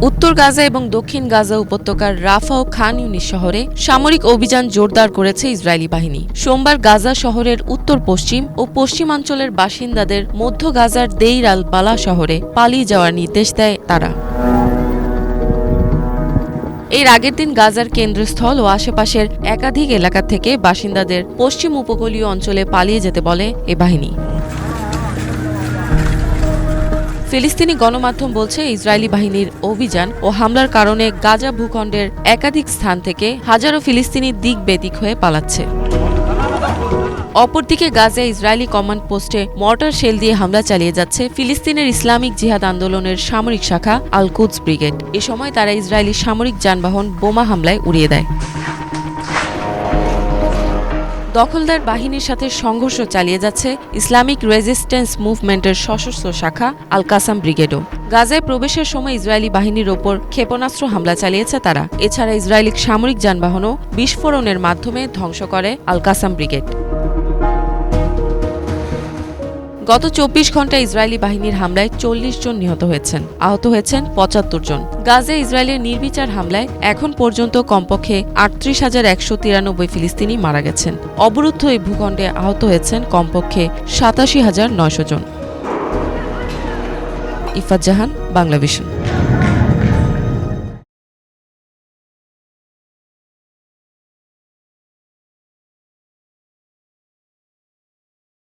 উত্তর গাজা এবং দক্ষিণ গাজা উপত্যকার রাফা ও খান ইউনিস শহরে সামরিক অভিযান জোরদার করেছে ইসরায়েলি বাহিনী। সোমবার গাজা শহরের উত্তর পশ্চিম ও পশ্চিমাঞ্চলের বাসিন্দাদের মধ্য গাজার দেইর আল বালা শহরে পালিয়ে যাওয়ার নির্দেশ দেয় তারা। এর আগের দিন গাজার কেন্দ্রস্থল ও আশেপাশের একাধিক এলাকা থেকে বাসিন্দাদের পশ্চিম উপকূলীয় অঞ্চলে পালিয়ে যেতে বলে এ বাহিনী। ফিলিস্তিনি গণমাধ্যম বলছে, ইসরায়েলি বাহিনীর অভিযান ও হামলার কারণে গাজা ভূখণ্ডের একাধিক স্থান থেকে হাজারো ফিলিস্তিনি দিক বেদিক হয়ে পালাচ্ছে। অপরদিকে গাজায় ইসরায়েলি কমান্ড পোস্টে মর্টার শেল দিয়ে হামলা চালিয়ে যাচ্ছে ফিলিস্তিনের ইসলামিক জিহাদ আন্দোলনের সামরিক শাখা আল কুদস ব্রিগেড। এ সময় তারা ইসরায়েলি সামরিক যানবাহন বোমা হামলায় উড়িয়ে দেয়। দখলদার বাহিনীর সাথে সংঘর্ষ চালিয়ে যাচ্ছে ইসলামিক রেজিস্ট্যান্স মুভমেন্টের সশস্ত্র শাখা আল কাসাম ব্রিগেডও। গাজায় প্রবেশের সময় ইসরায়েলি বাহিনীর ওপর ক্ষেপণাস্ত্র হামলা চালিয়েছে তারা। এছাড়া ইসরায়েলি সামরিক যানবাহনও বিস্ফোরণের মাধ্যমে ধ্বংস করে আল কাসাম ব্রিগেড। গত ২৪ ঘণ্টায় ইসরায়েলি বাহিনীর হামলায় ৪০ জন নিহত হয়েছেন, আহত হয়েছেন ৭৫ জন। গাজায় ইসরায়েলের নির্বিচার হামলায় এখন পর্যন্ত কমপক্ষে ৩৮,১৯৩ ফিলিস্তিনি মারা গেছেন। অবরুদ্ধ এই ভূখণ্ডে আহত হয়েছেন কমপক্ষে ৮৭,৯০০ জন। ইফাত জাহান, বাংলাভিশন।